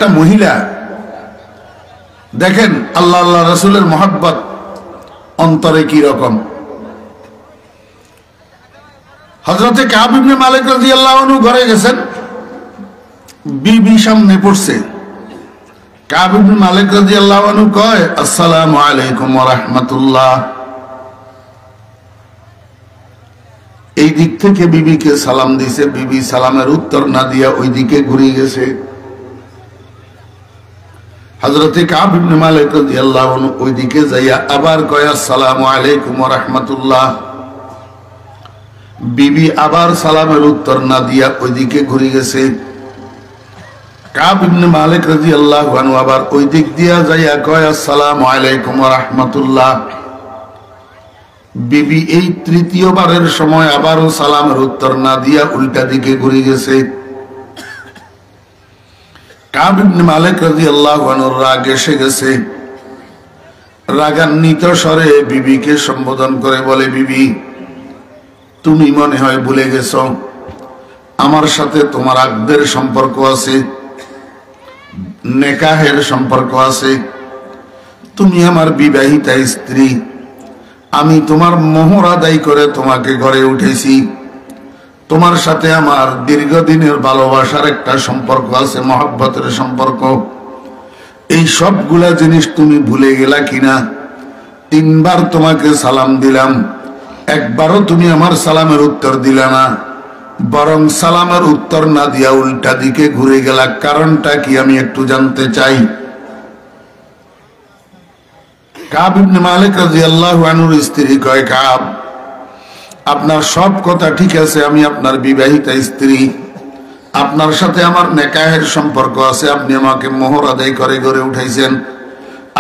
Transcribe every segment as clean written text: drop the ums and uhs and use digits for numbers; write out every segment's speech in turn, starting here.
একটা মহিলা দেখেন আল্লাহ আল্লাহ রাসূলের মহব্বত অন্তরে কি রকম। হযরতে কাব ইবনে মালিক রাদিয়াল্লাহু আনহু ঘরে গেছেন, বিবি সামনে পড়ছে। কাব ইবনে মালিক রাদিয়াল্লাহু আনহু কয়, আসসালামু আলাইকুম ওয়া রাহমাতুল্লাহ। এই দিক থেকে বিবিকে সালাম দিছে, বিবি সালামের উত্তর না দিয়া ওই দিকে ঘুরে গেছে। হযরতে কাব ইবনে মালিক রাদিয়াল্লাহু আনহু ওই দিকে যাইয়া আবার কয়, আসসালামু আলাইকুম ওয়া রাহমাতুল্লাহ। বিবি আবার সালামের উত্তর না দিয়া ওই দিকে ঘুরে গেছে। কাব ইবনে মালিক রাদিয়াল্লাহু আনহু আবার ওই দিক দিয়া যাইয়া কয়, আসসালামু আলাইকুম ওয়া রাহমাতুল্লাহ। বিবি এই তৃতীয়বারের সময় আবারও সালামের উত্তর না দিয়া উল্টা দিকে ঘুরে গেছে। কাব ইবনে মালিক রাদিয়াল্লাহু আনহুর রাগ এসে গেছে। রাগান্বিত স্বরে বিবিকে সম্বোধন করে বলে, বিবি তুমি মনে হয় ভুলে গেছো আমার সাথে তোমার আকদের সম্পর্ক আছে, নেকাহের সম্পর্ক আছে। তুমি আমার বিবাহিতা স্ত্রী, আমি তোমার মোহর আদায় করে তোমাকে ঘরে উঠেছি। তোমার সাথে আমার দীর্ঘদিনের ভালোবাসার একটা সম্পর্ক আছে, মহব্বতের সম্পর্ক। এই সবগুলা জিনিস তুমি ভুলে গেলা কিনা? 3 বার তোমাকে সালাম দিলাম, একবারও তুমি আমার সালামের উত্তর দিলা না, বরং সালামের উত্তর না দিয়া উল্টা দিকে ঘুরে গেলা। কারণটা কি আমি একটু জানতে চাই। কাব ইবনে মালিক রাদিয়াল্লাহু আনহুর স্ত্রী কয়, কাব আপনার সব কথা ঠিক আছে, আমি আপনার বিবাহিতা স্ত্রী, আপনার সাথে আমার নেকাহের সম্পর্ক আছে, আপনি আমাকে মোহর আদায় করে গড়ে উঠাইছেন,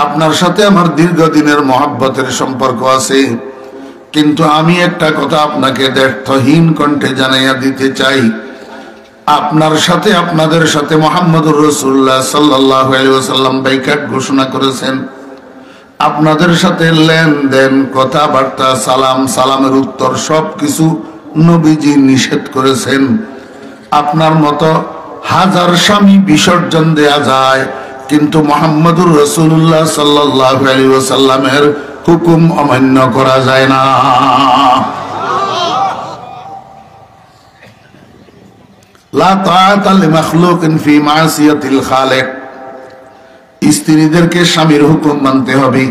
আপনার সাথে আমার দীর্ঘদিনের মহব্বতের সম্পর্ক আছে। কিন্তু আমি একটা কথা আপনাকে দ্ব্যর্থহীন কণ্ঠে জানাইয়া দিতে চাই, আপনার সাথে আপনাদের সাথে মুহাম্মদুর রাসূলুল্লাহ সাল্লাল্লাহু আলাইহি ওয়াসাল্লাম বাইকাট ঘোষণা করেছেন। আপনাদের সাথে লেনদেন, কথাবার্তা, সালামের উত্তর সবকিছু নবীজি নিষেধ করেছেন। আপনার মতো হাজার স্বামী বিসর্জন দেয়া যায়, কিন্তু মুহাম্মদুর রাসূলুল্লাহ সাল্লাল্লাহু আলাইহি ওয়াসাল্লামের হুকুম অমান্য করা যায় না। লা তাআতা লিমাখলুকিন ফি মাসিয়াতিল খালিক। স্ত্রীদেরকে স্বামীর হুকুম মানতে হবে,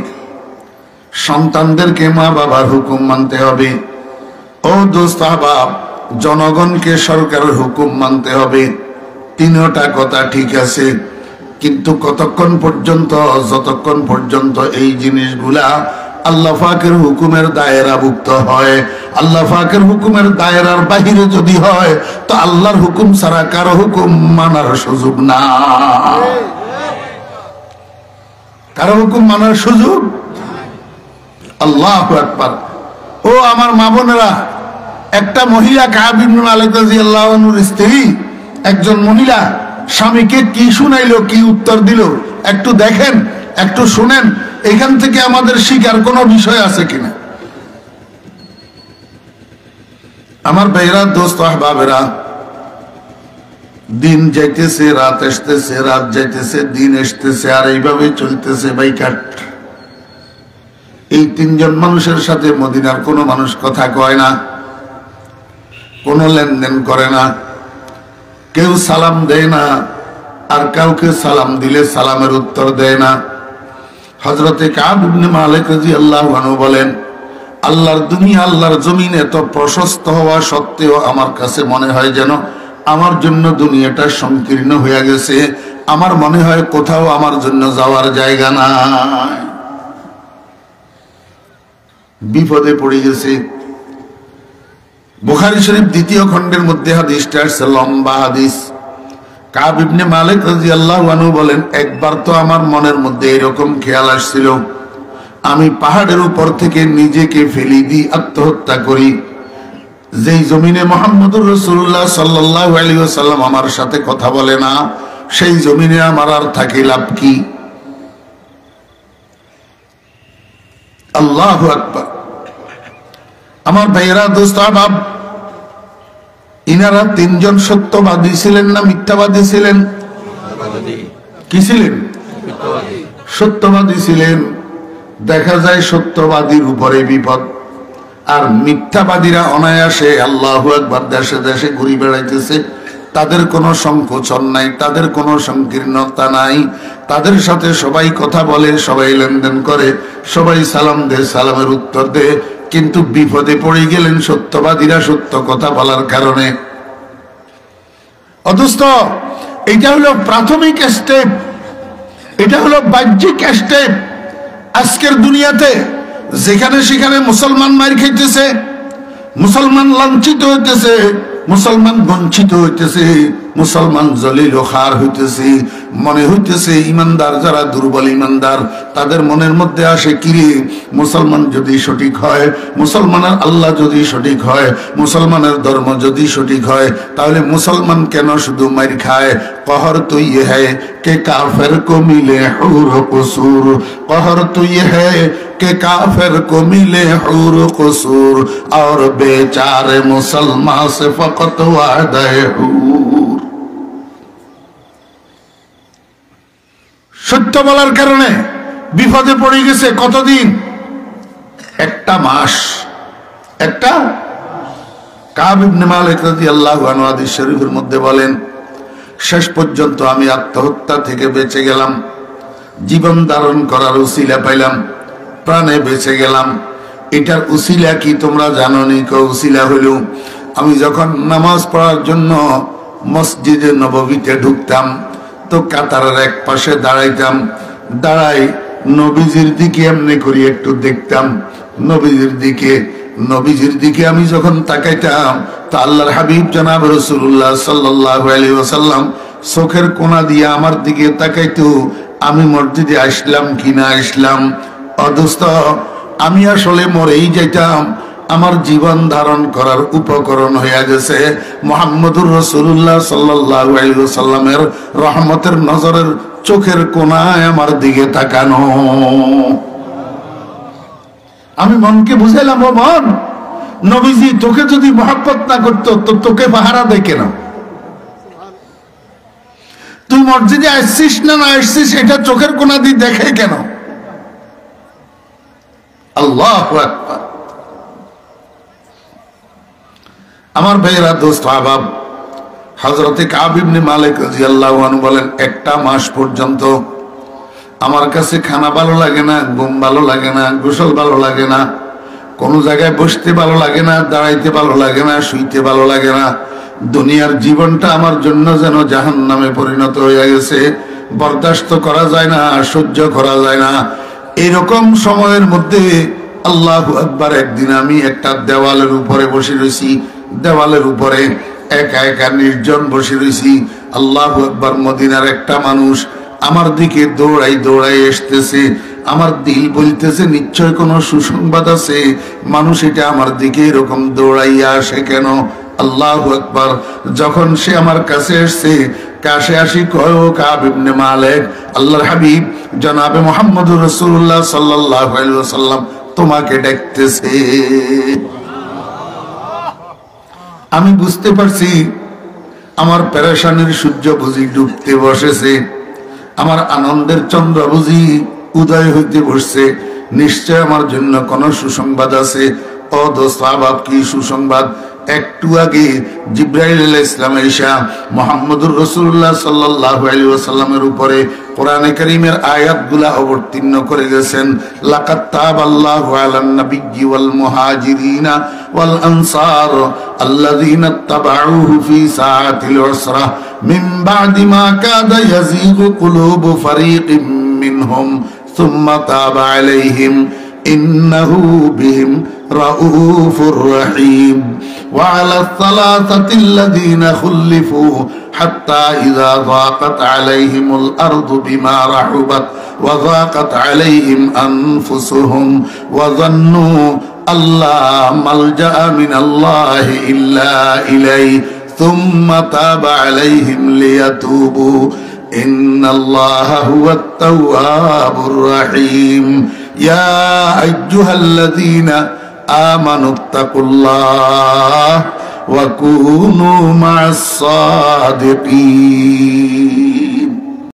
সন্তানদেরকে মা বাবার হুকুম মানতে হবে, ও দোস্ত আহবাব জনগণকে সরকারের হুকুম মানতে হবে। 3টা কথা ঠিক আছে, কিন্তু কতক্ষণ পর্যন্ত? যতক্ষণ পর্যন্ত এই জিনিসগুলা আল্লাহ পাকের হুকুমের দায়রাভুক্ত হয়। আল্লাহ পাকের হুকুমের দায়রার বাহিরে যদি হয় তো আল্লাহর হুকুম ছাড়া কারো হুকুম মানার সুযোগ না, কারো হুকুম মানার সুযোগ। আল্লাহু আকবার। ও আমার মা বোনেরা, একটা মহিলা কাব ইবনে মালিক রাদিয়াল্লাহু আনহুর স্ত্রী, একজন মহিলা স্বামীকে কি শুনাইলো, কি উত্তর দিল, একটু দেখেন, একটু শুনেন, এখান থেকে আমাদের শিকার কোনো বিষয় আছে কিনা। আমার ভাইরা, দোস্ত আহবাবেরা, দিন যাইতেছে, রাত আসতেছে, রাত যাইতেছে, দিন আসতেছে, আর এইভাবে চলতেছে বাইকাট। এই 3 জন মানুষের সাথে মদিনার কোনো মানুষ কথা কয় না, কোনো লেনদেন করে না, কেউ সালাম দেয় না, আর কাউকে সালাম দিলে সালামের উত্তর দেয় না। হযরতে কাব ইবনে মালিক রাদিয়াল্লাহু আনহু বলেন, আল্লাহর দুনিয়া, আল্লাহর জমিন এত প্রশস্ত হওয়া সত্ত্বেও আমার কাছে মনে হয় যেন আমার জন্য দুনিয়াটা সংকীর্ণ হয়ে গেছে। আমার মনে হয় কোথাও আমার জন্য যাওয়ার জায়গা নাই, বিপদে পড়ে গেছে। বুখারী শরীফ 2য় খণ্ডের মধ্যে হাদিসটা আছে, লম্বা হাদিস। কাব ইবনে মালিক রাদিয়াল্লাহু আনহু বলেন, একবার তো আমার মনের মধ্যে এরকম খেয়াল আসছিল, আমি পাহাড়ের উপর থেকে নিজেকে ফেলে দিই, আত্মহত্যা করি। যেই জমিনে মুহাম্মদুর রাসূলুল্লাহ সাল্লাল্লাহু আলাইহি ওয়াসাল্লাম আমার সাথে কথা বলে না, সেই জমিনে আমার আর থাকি লাভ কি? আল্লাহু আকবার। আমার ভাইয়েরা, দোস্ত আহবাব, ইনারা 3 জন সত্যবাদী ছিলেন না মিথ্যাবাদী ছিলেন? কি ছিলেন? সত্যবাদী ছিলেন। দেখা যায় সত্যবাদীর উপরে বিপদ, আর মিথ্যাবাদীরা অনায়াসে আল্লাহু আকবার দেশে দেশে ঘুরে বেড়াইতেছে। তাদের কোনো সংকোচন নাই, তাদের কোনো সংকীর্ণতা নাই। তাদের সাথে সবাই কথা বলে, সবাই লেনদেন করে, সবাই সালাম দেয়, সালামের উত্তর দেয়। কিন্তু বিপদে পড়ে গেলেন সত্যবাদীরা সত্য কথা বলার কারণে। অথচ এটা হলো প্রাথমিক স্টেপ, এটা হলো বাহ্যিক স্টেপ। আজকের দুনিয়াতে যেখানে সেখানে মুসলমান মার খাইতেছে, মুসলমান লাঞ্ছিত হইতেছে, মুসলমান বঞ্চিত হইতেছে, মুসলমান জলিল ও খার হইতেছে। মনে হইতেছে ইমানদার যারা দুর্বল ইমানদার, তাদের মনের মধ্যে আসে কিরে, মুসলমান যদি সঠিক হয়, মুসলমানের আল্লাহ যদি সঠিক হয়, মুসলমানের ধর্ম যদি সঠিক হয়, তাহলে মুসলমান কেন শুধু মার খায়? कहर तो ये है कि काफिर को मिले हुर कसूर, कहर तो ये है कि काफिर को मिले हुर कसूर, और बेचारे मुसलमान से फकत वादे हुर। সত্য বলার কারণে বিপদে পড়ে গেছে কতদিন? একটা মাস। একটা কাব ইবনে মালিক রাদিয়াল্লাহু আনহু হাদিস শরীফের মধ্যে বলেন, শেষ পর্যন্ত আমি আত্মহত্যা থেকে বেঁচে গেলাম, জীবন ধারণ করার উসিলা পাইলাম, প্রাণে বেঁচে গেলাম। এটার উসিলা কি তোমরা জানো নি? উসিলা হইল আমি যখন নামাজ পড়ার জন্য মসজিদে নববীতে ঢুকতাম, তো কাতারের এক পাশে দাঁড়াইতাম, দাঁড়াই নবীজির দিকে এমনি করি একটু দেখতাম, নবীজির দিকে আমি যখন তাকাইতাম, তো আল্লাহর হাবিব জনাব রাসূলুল্লাহ সাল্লাল্লাহু আলাইহি ওয়াসাল্লাম চোখের কোনা দিয়ে আমার দিকে তাকাইতো, আমি মসজিদে আসলাম কি না আসলাম। অদস্ত আমি আসলে মরেই যাইতাম, আমার জীবন ধারণ করার উপকরণ হয়ে গেছে মুহাম্মদুর রাসূলুল্লাহ সাল্লাল্লাহু আলাইহি ওয়াসাল্লামের রহমতের নজরের চোখের কোনায় আমার দিকে তাকানো। আমি মনকে বুঝাইলাম, ও মন, নবীজি তোকে যদি মহব্বত না করতো তো তোকে পাহারা দেয় কেন? তুই মসজিদে আসছিস না না আসছিস এটা চোখের কোনা দিয়ে দেখে কেন? আল্লাহু আকবার। আমার ভাইয়েরা, দোস্ত আহবাব, হযরতে কাব ইবনে মালিক রাদিয়াল্লাহু আনহু বলেন, একটা মাস পর্যন্ত আমার কাছে খানা ভালো লাগে না, ঘুম ভালো লাগে না, গোসল ভালো লাগে না, কোন জায়গায় বসতে ভালো লাগে না, দাঁড়াইতে ভালো লাগে না, শুইতে ভালো লাগে না। দুনিয়ার জীবনটা আমার জন্য যেন জাহান্নামে পরিণত হয়ে গেছে, বরদাস্ত করা যায় না, সহ্য করা যায় না। এরকম সময়ের মধ্যে আল্লাহু আকবার, একদিন আমি একটা দেওয়ালের উপরে বসে রয়েছি, দেওয়ালের উপরে একা একা নির্জন বসে রয়েছি। আল্লাহু আকবার, মদিনার একটা মানুষ আমার দিকে দৌড়াই দৌড়াই আসতেছে। আমার দিল বলতেছে নিশ্চয় কোনো সুসংবাদ আছে, মানুষ এটা আমার দিকে এরকম দৌড়াইয়া আসে কেন? আল্লাহু আকবার। যখন সে আমার কাছে আসছে, কাছে আসি কয়, ও কাব ইবনে মালিক, আল্লাহর হাবিব জনাবে মুহাম্মদুর রাসূলুল্লাহ সাল্লাল্লাহু আলাইহি ওয়াসাল্লাম তোমাকে ডাকতেছে। আমি বুঝতে পারছি আমার পেরেশানির সূর্য বুঝি ডুবতে বসেছে, আমার আনন্দের চন্দ্র বুঝি উদয় হইতে বসছে। নিশ্চয় আমার জন্য কোন সুসংবাদ আছে। ও দোস্ত আহবাব, কি সুসংবাদ? একটু আগে জিবরাইল আলাইহিস সালাম এসে মুহাম্মদুর রাসূলুল্লাহ সাল্লাল্লাহু আলাইহি ওয়াসাল্লামের উপরে কোরআনে কারীমের আয়াতগুলা অবতীর্ণ করে গেছেন। লাকাদ তাবাল্লাহু আলান নাবিয়্যি ওয়াল মুহাজিরিনা ওয়াল আনসার আল্লাযীনা তাবাউহু ফি সাআতিল উসরা মিন বা'দি মা কাদা ইয়াযীগু কুলুবু ফারীকিম মিনহুম সুম্মা তাবা আলাইহিম ইন্নাহু বিহিম রাউফুর রহিম। وعلى الثلاثة الذين خلفوا حتى إذا ضاقت عليهم الأرض بما رحبت وضاقت عليهم أنفسهم وظنوا أن لا ملجأ من الله إلا إليه ثم تاب عليهم ليتوبوا إن الله هو التواب الرحيم يا أيها الذين آمنوا اتقوا الله وكونوا مع الصادقين।